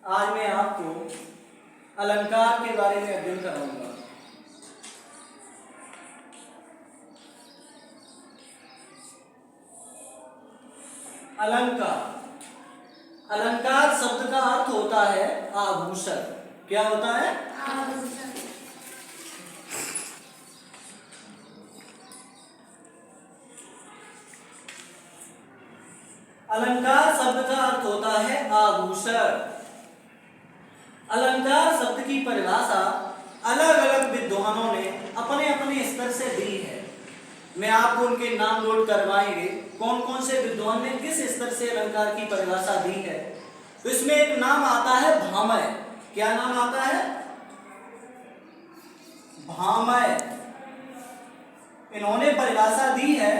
आज मैं आपको अलंकार के बारे में अध्ययन कराऊंगा। अलंकार अलंकार शब्द का अर्थ होता है आभूषण। क्या होता है? आभूषण। अलंकार शब्द का अर्थ होता है आभूषण। अलंकार शब्द की परिभाषा अलग अलग विद्वानों ने अपने अपने स्तर से दी है। मैं आपको उनके नाम नोट करवाएंगे, कौन कौन से विद्वान ने किस स्तर से अलंकार की परिभाषा दी है। तो इसमें एक नाम आता है भामह। क्या नाम आता है? भामह। इन्होंने परिभाषा दी है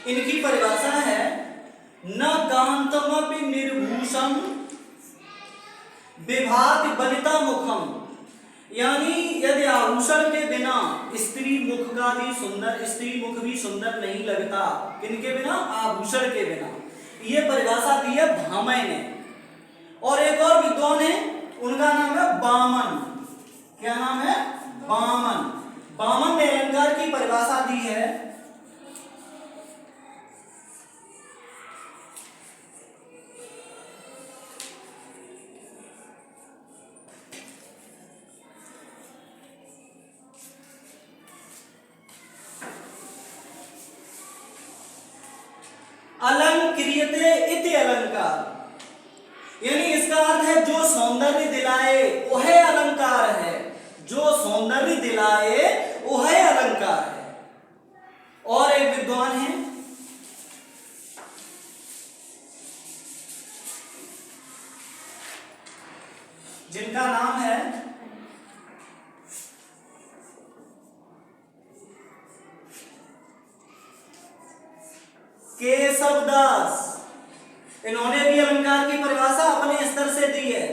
इनकी परिभाषा है न कांतमपि निर्भूषम विभाति बलिता मुखम। यानी यदि आभूषण के बिना स्त्री मुख का भी सुंदर, स्त्री मुख भी सुंदर नहीं लगता। किनके बिना? आभूषण के बिना। ये परिभाषा दी है भामह ने। और एक और विद्वान है, उनका नाम है वामन। क्या नाम है? वामन। वामन ने अलंकार की परिभाषा दी है अलंक्रियते इति अलंकार। यानी इसका अर्थ है जो सौंदर्य दिलाए वह अलंकार है। जो सौंदर्य दिलाए वह अलंकार है। और एक विद्वान है जिनका नाम है केशव दास। इन्होंने भी अलंकार की परिभाषा अपने स्तर से दी है।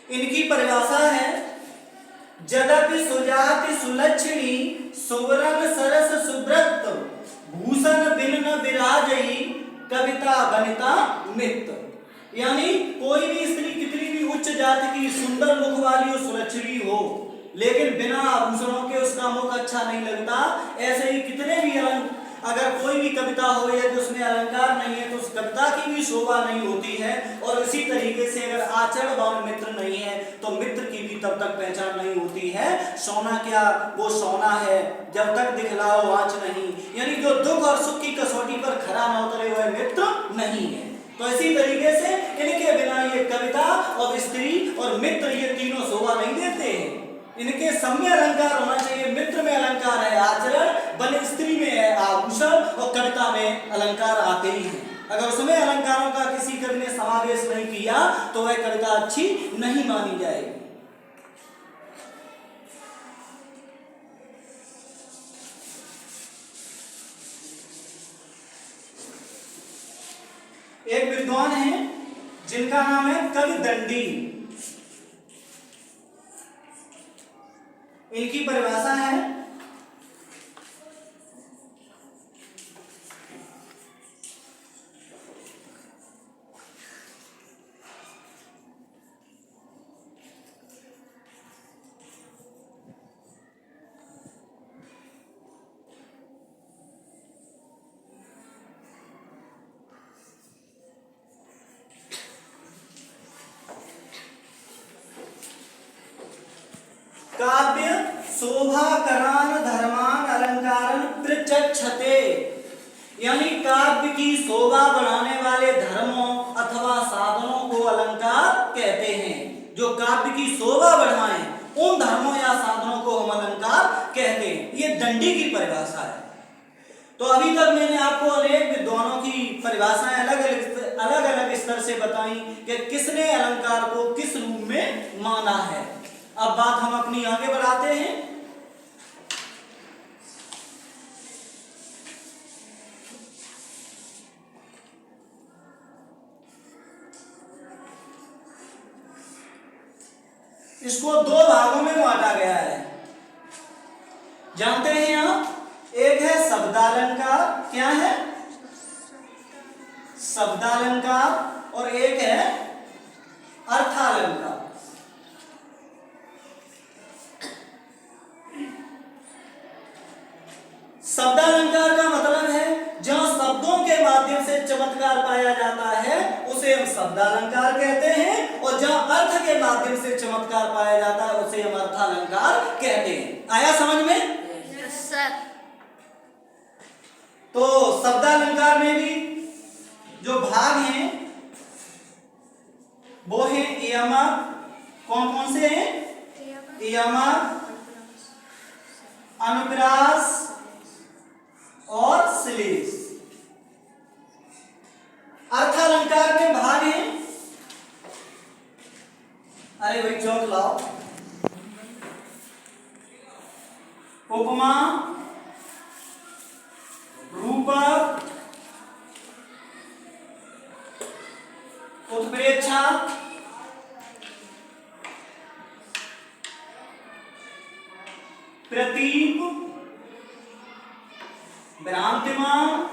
इनकी परिभाषा है जदपि सुजाति सुलक्षणी सुवर्ण सरस सुब्रत भूषण बिन न विराजई कविता बनिता मित्र। यानी कोई भी स्त्री कितनी भी उच्च जाति की सुंदर मुख वाली और सुलक्षणी हो, लेकिन बिना आभूषणों के उसका मुख अच्छा नहीं लगता। ऐसे ही कितने भी अगर कोई भी कविता हो या तो उसमें अलंकार नहीं है तो उस कविता की भी शोभा नहीं होती है। और इसी तरीके से अगर आचरणवान मित्र नहीं है तो मित्र की भी तब तक पहचान नहीं होती है। सोना क्या वो सोना है जब तक दिखलाओ आँच नहीं। यानी जो दुख और सुख की कसौटी पर खरा न उतरे वह मित्र नहीं है। तो इसी तरीके से इनके बिना ये कविता और स्त्री और मित्र ये तीनों शोभा नहीं देते हैं। इनके सब में अलंकार होना चाहिए। मित्र में अलंकार है आचरण, बल स्त्री में है आभूषण, और कविता में अलंकार आते ही हैं। अगर उसमें अलंकारों का किसी कवि ने समावेश नहीं किया तो वह कविता अच्छी नहीं मानी जाएगी। एक विद्वान हैं जिनका नाम है कवि दंडी। इनकी परिभाषा है काव्य शोभाकरान धर्मान अलंकारन प्रचक्षते, यानी काव्य की शोभा बढ़ाने वाले धर्मों अथवा साधनों को अलंकार कहते हैं। जो काव्य की शोभा बढ़ाएं उन धर्मों या साधनों को हम अलंकार कहते हैं। ये दंडी की परिभाषा है। तो अभी तक मैंने आपको अनेक विद्वानों की परिभाषाएं अलग अलग स्तर से बताई कि किसने अलंकार को किस रूप में माना है। अब बात हम अपनी आगे बढ़ाते हैं। इसको दो भागों में बांटा गया है, जानते हैं आप। एक है शब्दालंकार, क्या है शब्दालंकार, और एक है अर्थालंकार। शब्दालंकार का मतलब है जहां शब्दों के माध्यम से चमत्कार पाया जाता है उसे हम शब्दालंकार कहते हैं, और जहां अर्थ के माध्यम से चमत्कार पाया जाता है उसे हम अर्थालंकार कहते हैं। आया समझ में? सर। तो शब्दालंकार में भी जो भाग हैं वो है यमक। कौन कौन से हैं? यमक, अनुप्रास और श्लेष। अर्थालंकार के भाग हैं, अरे भाई चौक लाओ, उपमा, रूपक, उत्प्रेक्षा, प्रतीक, भ्रांतिमान।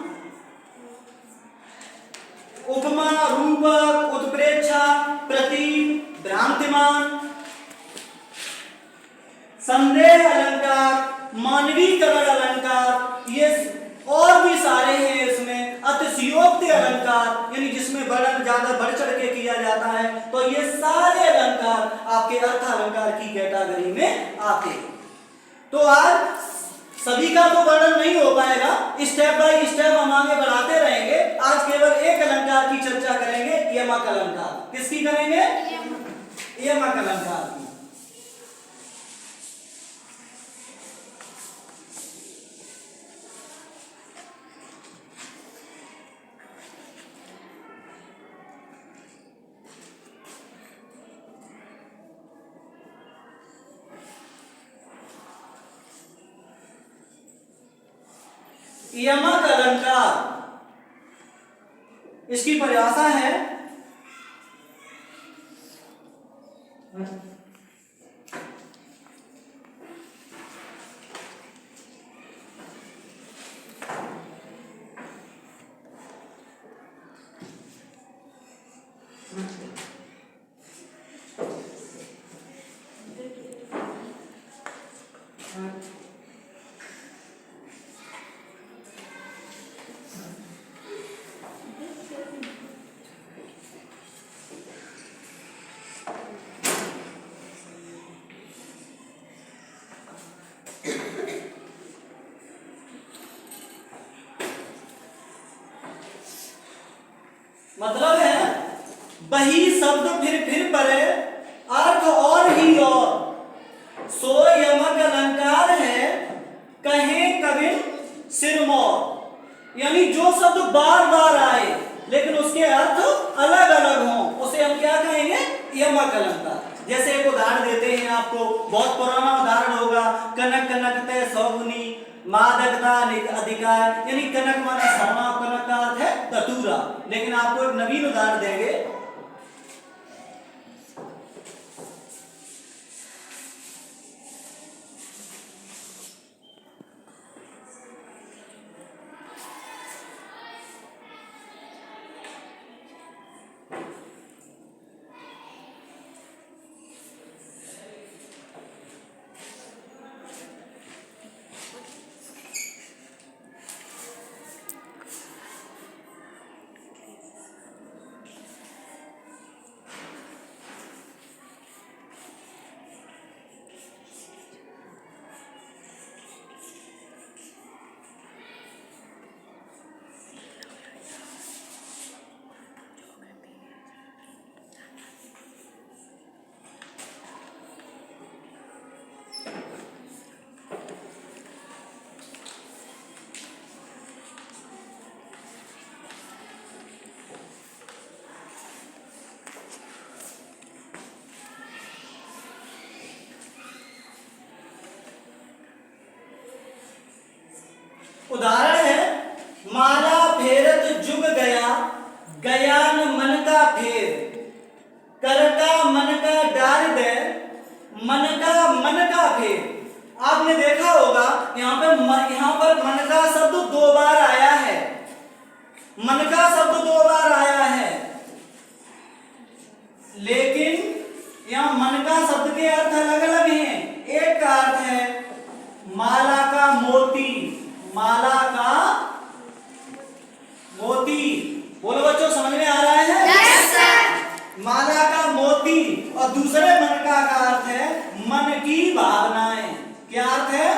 उपमा, रूपक, उत्प्रेक्षा, प्रतीक, भ्रांतिमान, संदेह अलंकार, मानवीकरण अलंकार, ये और भी सारे हैं। इसमें अतिशयोक्ति अलंकार, यानी जिसमें वर्णन ज्यादा बढ़ चढ़ के किया जाता है। तो ये सारे अलंकार आपके अर्थालंकार की कैटेगरी में आते हैं। तो आज सभी का तो वर्णन नहीं हो पाएगा, स्टेप बाय स्टेप हम आगे बढ़ाते रहेंगे। आज केवल एक अलंकार की चर्चा करेंगे, यमक अलंकार। किसकी करेंगे? यमक अलंकार की। यमक अलंकार, इसकी परिभाषा है मतलब है वही शब्द फिर परे, अर्थ और ही और, सो यमक अलंकार है कहे कवि सिरमौर। यानी जो शब्द बार बार आए लेकिन उसके अर्थ अलग अलग हों उसे हम क्या कहेंगे? यमक अलंकार। जैसे एक उदाहरण देते हैं आपको, बहुत पुराना उदाहरण होगा, कनक कनक ते सौगुनी मादकता अधिकार। यानी कनक माने सोना, कनक का अर्थ है धतूरा। दूसरा, लेकिन आपको एक नवीन उदाहरण देंगे। उदाहरण है, माला फेरत जुग गया, गयान मन का फेर, कर का मन का डार दे, मन का फेर। आपने देखा होगा यहाँ पर मन का शब्द दो बार आया है, मन का शब्द दो बार आया है, लेकिन यहाँ मन का शब्द के अर्थ अलग अलग हैं। एक का अर्थ है माला का मोती, माला का मोती। बोलो बच्चों, समझ में आ रहा है? Yes sir. माला का मोती। और दूसरे मन का अर्थ है मन की भावनाएं। क्या अर्थ है?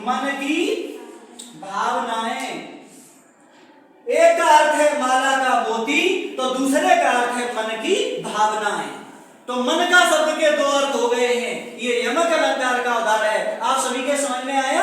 मन की भावनाएं। एक का अर्थ है माला का मोती, तो दूसरे का अर्थ है मन की भावनाएं। तो मन का शब्द के दो अर्थ हो गए हैं। ये यमक अलंकार का उदाहरण है। आप सभी के समझ में आए?